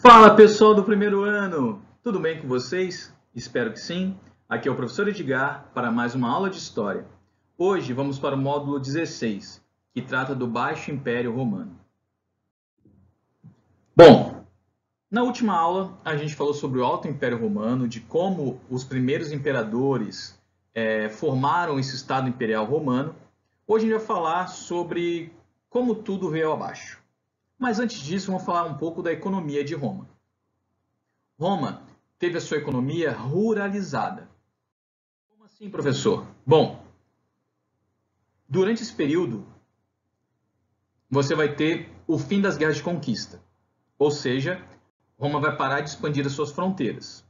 Fala pessoal do primeiro ano, tudo bem com vocês? Espero que sim. Aqui é o professor Edgar para mais uma aula de História. Hoje vamos para o módulo 16, que trata do Baixo Império Romano. Bom, na última aula a gente falou sobre o Alto Império Romano, de como os primeiros imperadores formaram esse Estado Imperial Romano. Hoje a gente vai falar sobre como tudo veio abaixo. Mas antes disso, vamos falar um pouco da economia de Roma. Roma teve a sua economia ruralizada. Como assim, professor? Bom, durante esse período, você vai ter o fim das guerras de conquista. Ou seja, Roma vai parar de expandir as suas fronteiras.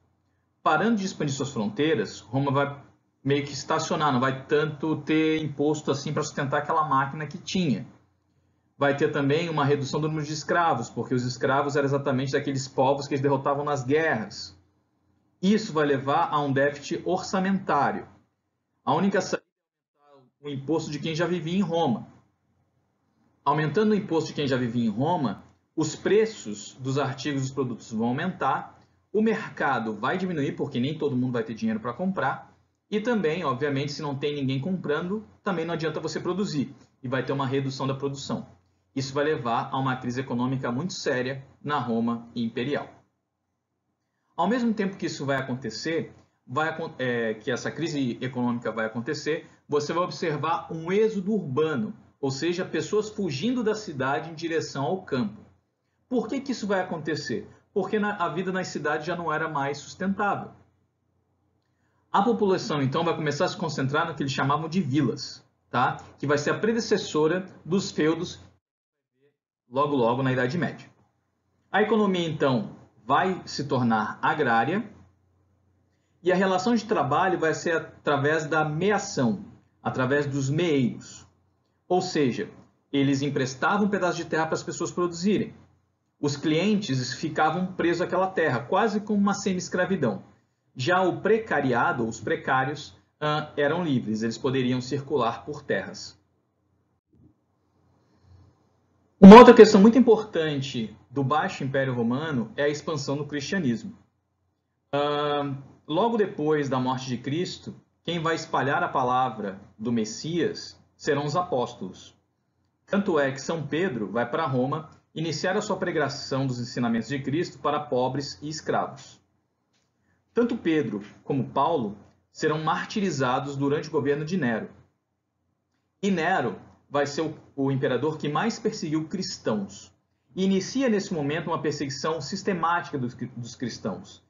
Parando de expandir suas fronteiras, Roma vai meio que estacionar, não vai tanto ter imposto assim para sustentar aquela máquina que tinha. Vai ter também uma redução do número de escravos, porque os escravos eram exatamente daqueles povos que eles derrotavam nas guerras. Isso vai levar a um déficit orçamentário. A única saída é aumentar o imposto de quem já vivia em Roma. Aumentando o imposto de quem já vivia em Roma, os preços dos artigos e dos produtos vão aumentar, o mercado vai diminuir, porque nem todo mundo vai ter dinheiro para comprar, e também, obviamente, se não tem ninguém comprando, também não adianta você produzir, e vai ter uma redução da produção. Isso vai levar a uma crise econômica muito séria na Roma imperial. Ao mesmo tempo que isso vai acontecer, que essa crise econômica vai acontecer, você vai observar um êxodo urbano, ou seja, pessoas fugindo da cidade em direção ao campo. Por que isso vai acontecer? Porque a vida nas cidades já não era mais sustentável. A população, então, vai começar a se concentrar no que eles chamavam de vilas, tá? Que vai ser a predecessora dos feudos logo na Idade Média. A economia, então, vai se tornar agrária e a relação de trabalho vai ser através da meação, através dos meeiros. Ou seja, eles emprestavam um pedaço de terra para as pessoas produzirem. Os clientes ficavam presos àquela terra, quase como uma semi-escravidão. Já o precariado, os precários, eram livres, eles poderiam circular por terras. Uma outra questão muito importante do Baixo Império Romano é a expansão do cristianismo. Logo depois da morte de Cristo, quem vai espalhar a palavra do Messias serão os apóstolos. Tanto é que São Pedro vai para Roma iniciar a sua pregação dos ensinamentos de Cristo para pobres e escravos. Tanto Pedro como Paulo serão martirizados durante o governo de Nero. E Nero vai ser o imperador que mais perseguiu cristãos. E inicia nesse momento uma perseguição sistemática dos cristãos,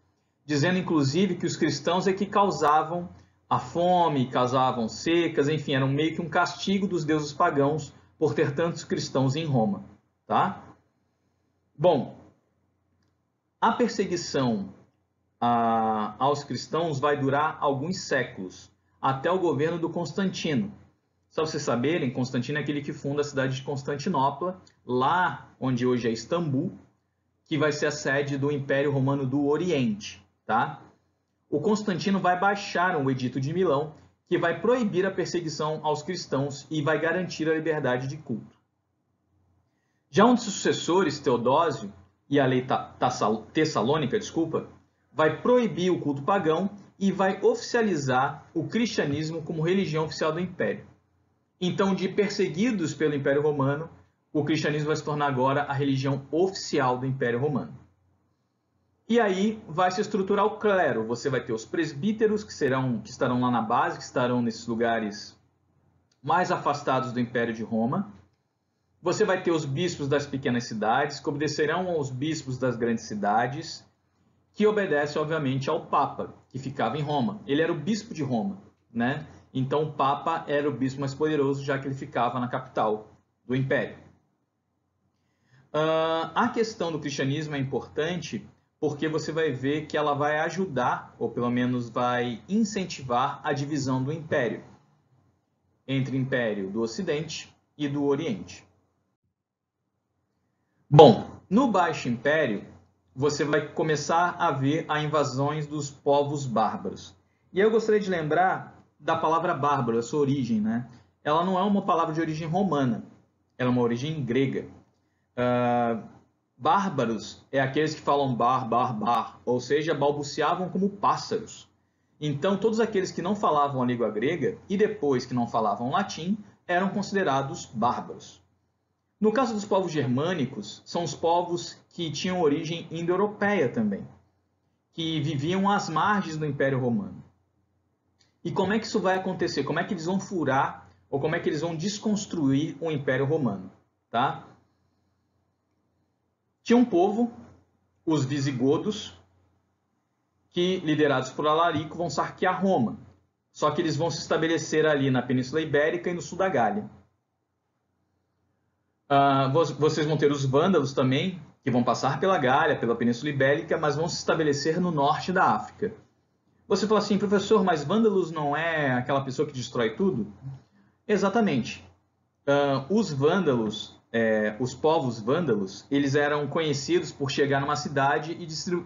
dizendo inclusive que os cristãos é que causavam a fome, causavam secas, enfim, eram meio que um castigo dos deuses pagãos por ter tantos cristãos em Roma, tá? Bom, a perseguição aos cristãos vai durar alguns séculos, até o governo do Constantino. Só para vocês saberem, Constantino é aquele que funda a cidade de Constantinopla, lá onde hoje é Istambul, que vai ser a sede do Império Romano do Oriente, tá? O Constantino vai baixar um edito de Milão, que vai proibir a perseguição aos cristãos e vai garantir a liberdade de culto. Já um dos sucessores, Teodósio, e a lei tessalônica, vai proibir o culto pagão e vai oficializar o cristianismo como religião oficial do Império. Então, de perseguidos pelo Império Romano, o cristianismo vai se tornar agora a religião oficial do Império Romano. E aí vai se estruturar o clero. Você vai ter os presbíteros, que estarão lá na base, que estarão nesses lugares mais afastados do Império de Roma. Você vai ter os bispos das pequenas cidades, que obedecerão aos bispos das grandes cidades, que obedece, obviamente, ao Papa, que ficava em Roma. Ele era o bispo de Roma, né? Então, o Papa era o bispo mais poderoso, já que ele ficava na capital do Império. A questão do cristianismo é importante porque você vai ver que ela vai ajudar, ou pelo menos vai incentivar a divisão do Império, entre o Império do Ocidente e do Oriente. Bom, no Baixo Império, você vai começar a ver as invasões dos povos bárbaros. E eu gostaria de lembrar da palavra bárbaro, a sua origem, né? Ela não é uma palavra de origem romana, ela é uma origem grega. Bárbaros é aqueles que falam bar, bar, bar, ou seja, balbuciavam como pássaros. Então, todos aqueles que não falavam a língua grega e depois que não falavam latim eram considerados bárbaros. No caso dos povos germânicos, são os povos que tinham origem indo-europeia também, que viviam às margens do Império Romano. E como é que isso vai acontecer? Como é que eles vão furar ou como é que eles vão desconstruir o Império Romano? Tá? Tinha um povo, os visigodos, que, liderados por Alarico, vão saquear Roma. Só que eles vão se estabelecer ali na Península Ibérica e no sul da Gália. Vocês vão ter os vândalos também, que vão passar pela Gália, pela Península Ibérica, mas vão se estabelecer no norte da África. Você fala assim, professor, mas vândalos não é aquela pessoa que destrói tudo? Exatamente. Os vândalos, os povos vândalos, eles eram conhecidos por chegar numa cidade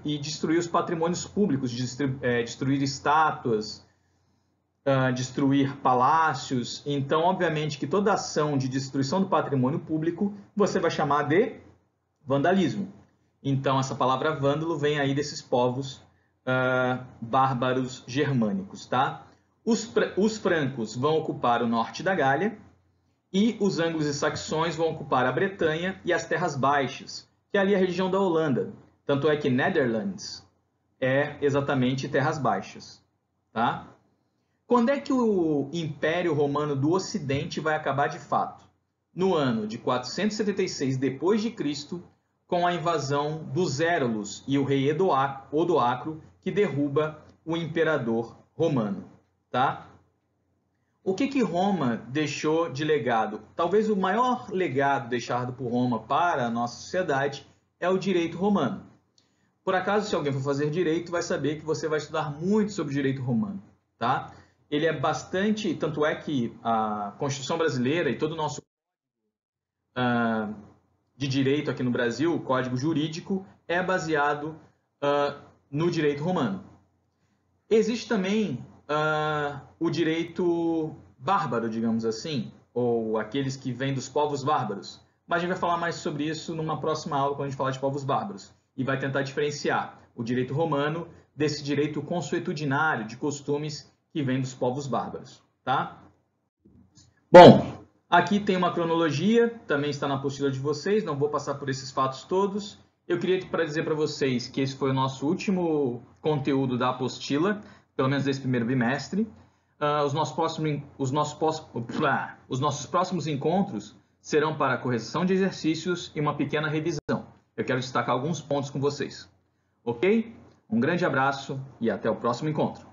e destruir os patrimônios públicos, destruir estátuas, destruir palácios. Então, obviamente, que toda ação de destruição do patrimônio público você vai chamar de vandalismo. Então, essa palavra vândalo vem aí desses povos bárbaros germânicos, tá? Os francos vão ocupar o norte da Gália e os anglos e saxões vão ocupar a Bretanha e as Terras Baixas, que é ali a região da Holanda. Tanto é que Netherlands é exatamente Terras Baixas, tá? Quando é que o Império Romano do Ocidente vai acabar de fato? No ano de 476 d.C., com a invasão dos Érulos e o rei Odoacro, que derruba o imperador romano. Tá? O que Roma deixou de legado? Talvez o maior legado deixado por Roma para a nossa sociedade é o direito romano. Por acaso, se alguém for fazer direito, vai saber que você vai estudar muito sobre o direito romano. Tá? Ele é bastante, tanto é que a Constituição brasileira e todo o nosso de direito aqui no Brasil, o Código Jurídico, é baseado no direito romano. Existe também o direito bárbaro, digamos assim, ou aqueles que vêm dos povos bárbaros. Mas a gente vai falar mais sobre isso numa próxima aula, quando a gente falar de povos bárbaros. E vai tentar diferenciar o direito romano desse direito consuetudinário, de costumes que vem dos povos bárbaros. Tá? Bom, aqui tem uma cronologia, também está na apostila de vocês, não vou passar por esses fatos todos. Eu queria dizer para vocês que esse foi o nosso último conteúdo da apostila, pelo menos desse primeiro bimestre. Os nossos próximos encontros serão para correção de exercícios e uma pequena revisão. Eu quero destacar alguns pontos com vocês. Ok? Um grande abraço e até o próximo encontro.